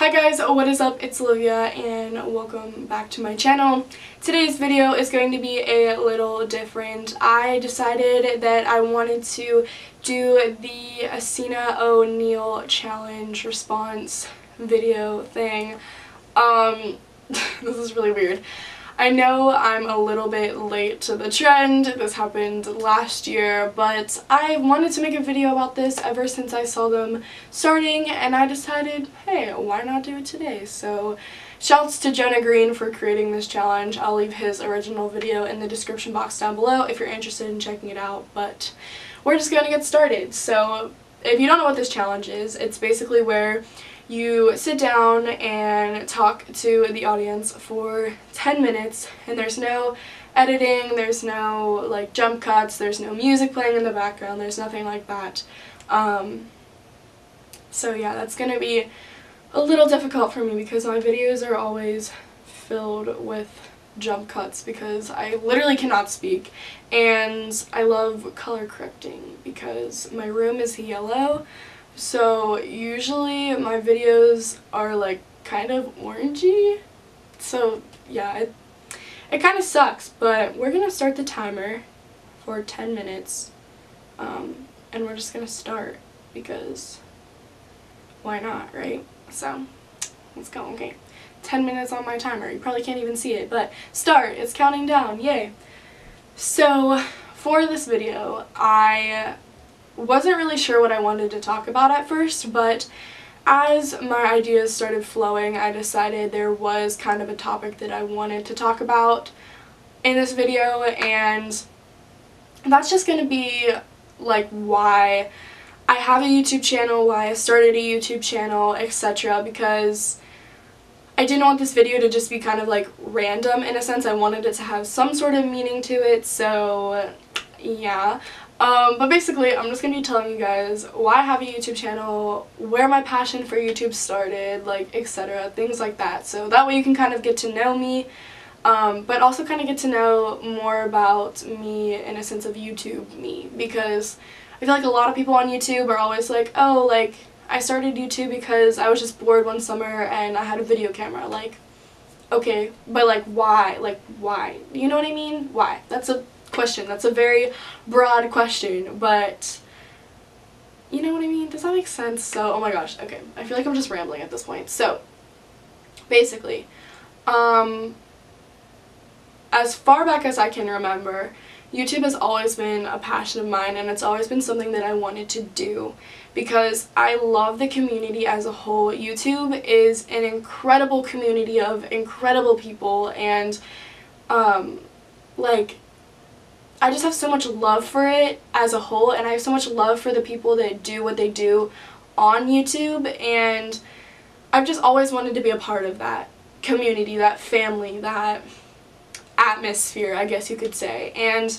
Hi guys, what is up? It's Olivia and welcome back to my channel. Today's video is going to be a little different. I decided that I wanted to do the Essena O'Neil challenge response video thing. This is really weird. I know I'm a little bit late to the trend. This happened last year, but I wanted to make a video about this ever since I saw them starting, and I decided, hey, why not do it today? So shouts to Jonah Green for creating this challenge. I'll leave his original video in the description box down below if you're interested in checking it out, but we're just gonna get started. So if you don't know what this challenge is, it's basically where you sit down and talk to the audience for 10 minutes, and there's no editing, there's no like jump cuts, there's no music playing in the background, there's nothing like that. So yeah, that's gonna be a little difficult for me because my videos are always filled with jump cuts because I literally cannot speak, and I love color correcting because my room is yellow. So usually my videos are like kind of orangey, so yeah, it kind of sucks, but we're gonna start the timer for 10 minutes, and we're just gonna start because why not, right? So let's go. Okay, 10 minutes on my timer. You probably can't even see it, but start. It's counting down. Yay. So for this video, I wasn't really sure what I wanted to talk about at first, but as my ideas started flowing, I decided there was kind of a topic that I wanted to talk about in this video, and that's just going to be like why I have a YouTube channel, why I started a YouTube channel, etc., because I didn't want this video to just be kind of like random in a sense. I wanted it to have some sort of meaning to it, so yeah. But basically, I'm just going to be telling you guys why I have a YouTube channel, where my passion for YouTube started, like, etc., things like that. So that way you can kind of get to know me, but also kind of get to know more about me in a sense of YouTube me, because I feel like a lot of people on YouTube are always like, oh, like, I started YouTube because I was just bored one summer and I had a video camera. Like, okay, but like, why? Like, why? You know what I mean? Why? That's a question. That's a very broad question, but you know what I mean? Does that make sense? So, oh my gosh, okay. I feel like I'm just rambling at this point. So, basically, as far back as I can remember, YouTube has always been a passion of mine, and it's always been something that I wanted to do because I love the community as a whole. YouTube is an incredible community of incredible people, and like, I just have so much love for it as a whole, and I have so much love for the people that do what they do on YouTube, and I've just always wanted to be a part of that community, that family, that atmosphere, I guess you could say. And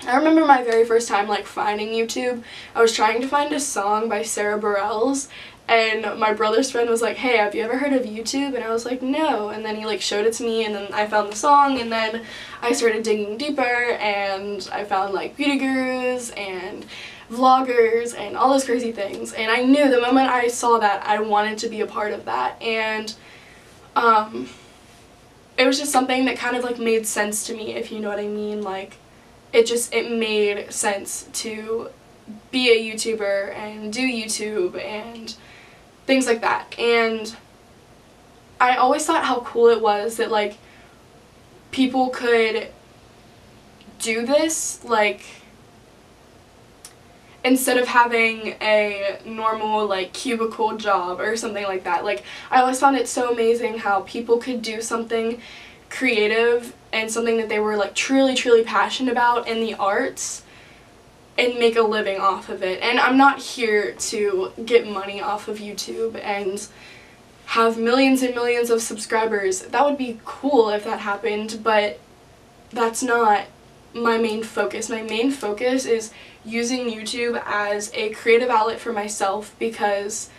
I remember my very first time like finding YouTube, I was trying to find a song by Sarah Bareilles, and my brother's friend was like, hey, have you ever heard of YouTube? And I was like, no. And then he like showed it to me, and then I found the song, and then I started digging deeper, and I found like beauty gurus and vloggers and all those crazy things. And I knew the moment I saw that I wanted to be a part of that, and it was just something that kind of like made sense to me, if you know what I mean. Like, it made sense to be a YouTuber and do YouTube and things like that. And I always thought how cool it was that like people could do this, like, instead of having a normal like cubicle job or something like that. Like, I always found it so amazing how people could do something creative and something that they were like truly passionate about in the arts and make a living off of it. And I'm not here to get money off of YouTube and have millions and millions of subscribers. That would be cool if that happened, but that's not my main focus. My main focus is using YouTube as a creative outlet for myself, because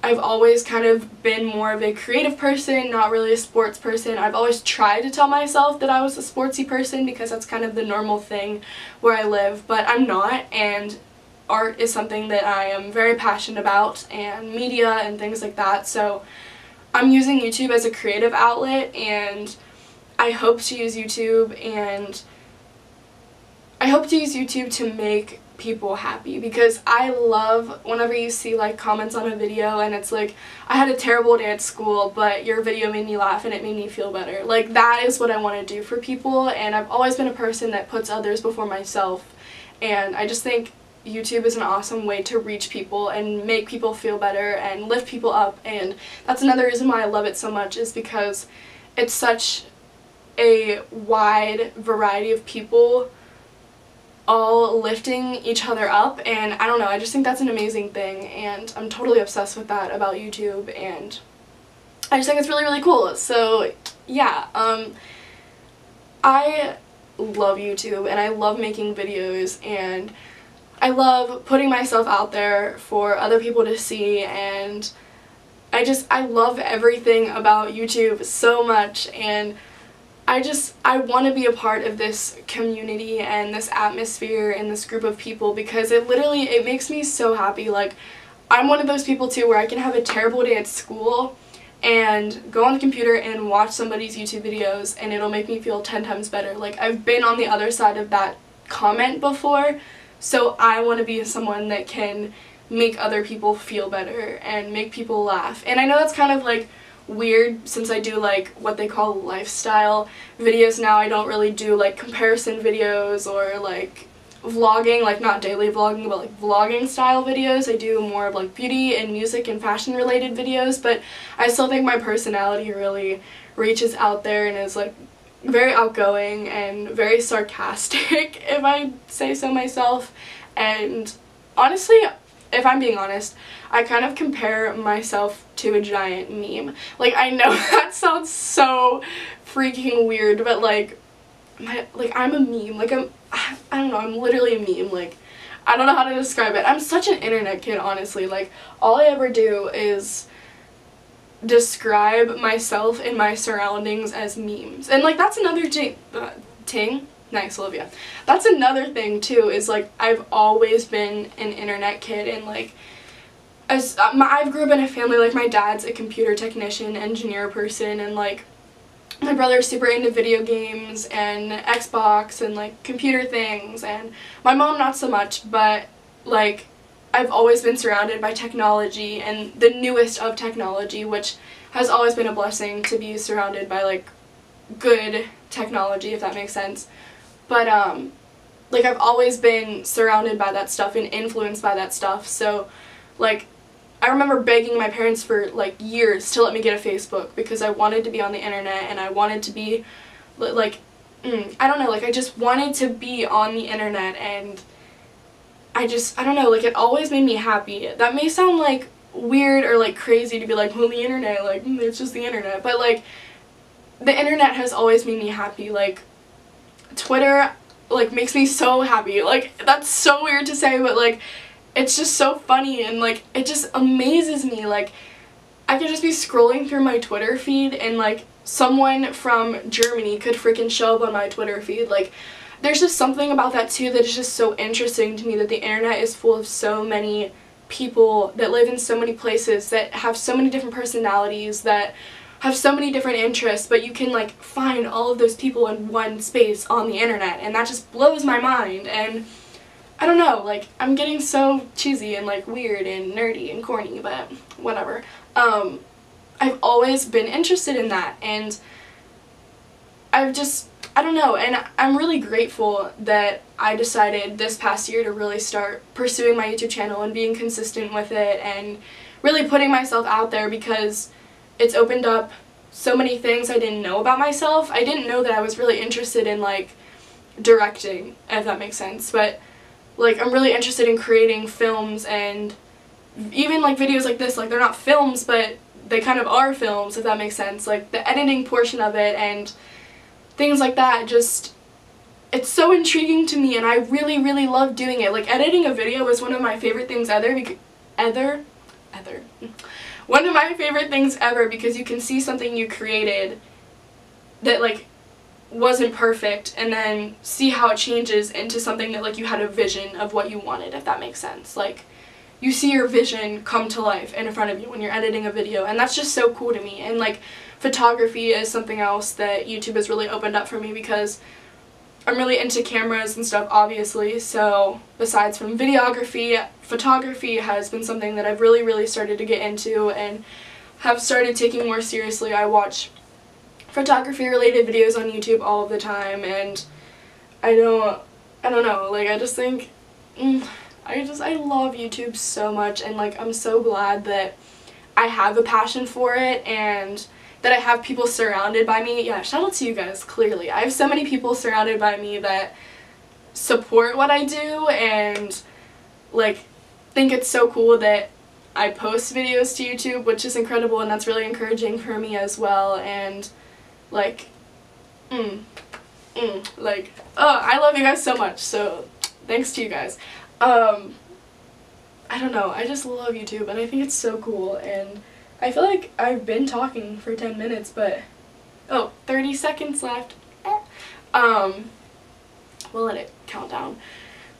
I've always kind of been more of a creative person, not really a sports person. I've always tried to tell myself that I was a sportsy person because that's kind of the normal thing where I live, but I'm not, and art is something that I am very passionate about, and media and things like that, so I'm using YouTube as a creative outlet, and I hope to use YouTube to make people happy, because I love whenever you see like comments on a video and it's like, I had a terrible day at school but your video made me laugh and it made me feel better. Like, that is what I want to do for people, and I've always been a person that puts others before myself, and I just think YouTube is an awesome way to reach people and make people feel better and lift people up, and that's another reason why I love it so much, is because it's such a wide variety of people all lifting each other up, and I don't know, I just think that's an amazing thing, and I'm totally obsessed with that about YouTube, and I just think it's really, really cool. So yeah, I love YouTube, and I love making videos, and I love putting myself out there for other people to see, and I love everything about YouTube so much, and I want to be a part of this community and this atmosphere and this group of people, because it makes me so happy. Like, I'm one of those people too where I can have a terrible day at school and go on the computer and watch somebody's YouTube videos and it'll make me feel 10 times better. Like, I've been on the other side of that comment before, so I want to be someone that can make other people feel better and make people laugh. And I know that's kind of like weird, since I do like what they call lifestyle videos now. I don't really do like comparison videos or like vlogging, like not daily vlogging, but like vlogging style videos. I do more of like beauty and music and fashion related videos, but I still think my personality really reaches out there and is like very outgoing and very sarcastic, if I say so myself. And honestly, if I'm being honest, I kind of compare myself to a giant meme. Like, I know that sounds so freaking weird, but like, I'm a meme. Like, I don't know, I'm literally a meme. Like, I don't know how to describe it. I'm such an internet kid, honestly. Like, all I ever do is describe myself and my surroundings as memes. And like, that's another thing. Nice, Olivia. That's another thing too, is like, I've always been an internet kid, and like, I grew up in a family, like my dad's a computer technician, engineer person, and like my brother's super into video games and Xbox and like computer things, and my mom not so much, but like I've always been surrounded by technology and the newest of technology, which has always been a blessing to be surrounded by like good technology, if that makes sense. But like, I've always been surrounded by that stuff and influenced by that stuff. So like, I remember begging my parents for like years to let me get a Facebook, because I wanted to be on the internet and I wanted to be like, I don't know, like I just wanted to be on the internet, and I don't know, like it always made me happy. That may sound like weird or like crazy to be like, well, the internet, like it's just the internet, but like the internet has always made me happy. Like, Twitter like makes me so happy. Like, that's so weird to say, but like it's just so funny, and like it just amazes me. Like, I could just be scrolling through my Twitter feed and like someone from Germany could freaking show up on my Twitter feed. Like, there's just something about that too that is just so interesting to me, that the internet is full of so many people that live in so many places, that have so many different personalities, that have so many different interests, but you can like find all of those people in one space on the internet, and that just blows my mind. And I don't know, like, I'm getting so cheesy and like weird and nerdy and corny, but whatever. I've always been interested in that, and I don't know, and I'm really grateful that I decided this past year to really start pursuing my YouTube channel and being consistent with it and really putting myself out there, because it's opened up so many things I didn't know about myself. I didn't know that I was really interested in like directing, if that makes sense, but like I'm really interested in creating films, and even like videos like this, like they're not films, but they kind of are films, if that makes sense. Like the editing portion of it and things like that, just, it's so intriguing to me, and I really, really love doing it. Like, editing a video is one of my favorite things one of my favorite things ever, because you can see something you created that like wasn't perfect, and then see how it changes into something that like you had a vision of what you wanted, if that makes sense. Like, you see your vision come to life in front of you when you're editing a video, and that's just so cool to me. And like, photography is something else that YouTube has really opened up for me, because I'm really into cameras and stuff, obviously, so besides from videography, photography has been something that I've really started to get into and have started taking more seriously. I watch photography related videos on YouTube all of the time, and I don't know, like, I just think, I love YouTube so much, and like, I'm so glad that I have a passion for it, and that I have people surrounded by me. Yeah, shout out to you guys, clearly. I have so many people surrounded by me that support what I do, and like, think it's so cool that I post videos to YouTube, which is incredible, and that's really encouraging for me as well. And like, like, oh, I love you guys so much, so thanks to you guys. I don't know, I just love YouTube, and I think it's so cool, and I feel like I've been talking for 10 minutes, but, oh, 30 seconds left. We'll let it count down.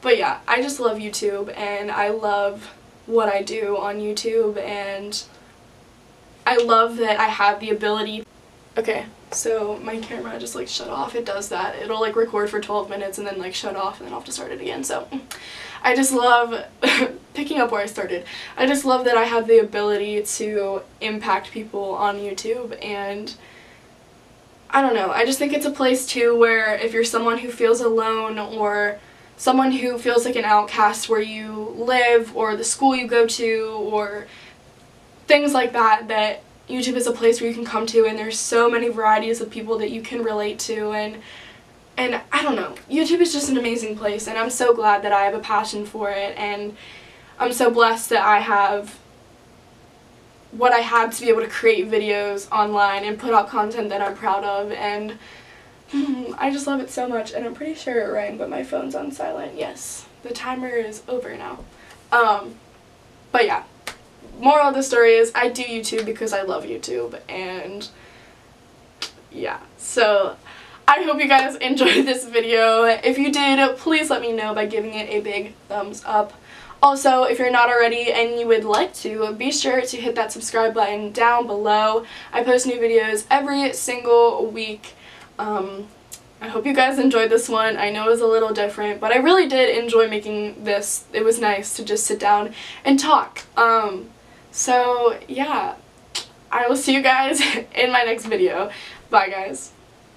But yeah, I just love YouTube, and I love what I do on YouTube, and I love that I have the ability. Okay, so my camera just like shut off. It does that. It'll like record for 12 minutes and then like shut off, and then I'll have to start it again. So I just love picking up where I started. I just love that I have the ability to impact people on YouTube, and I don't know, I just think it's a place too where if you're someone who feels alone, or someone who feels like an outcast where you live, or the school you go to, or things like that, that YouTube is a place where you can come to, and there's so many varieties of people that you can relate to, and I don't know, YouTube is just an amazing place, and I'm so glad that I have a passion for it, and I'm so blessed that I have what I have to be able to create videos online and put out content that I'm proud of, and I just love it so much. And I'm pretty sure it rang, but my phone's on silent. Yes, the timer is over now. But yeah, moral of the story is I do YouTube because I love YouTube, and yeah, so I hope you guys enjoyed this video. If you did, please let me know by giving it a big thumbs up. Also, if you're not already and you would like to, be sure to hit that subscribe button down below. I post new videos every single week. I hope you guys enjoyed this one. I know it was a little different, but I really did enjoy making this. It was nice to just sit down and talk. So yeah, I will see you guys in my next video. Bye guys.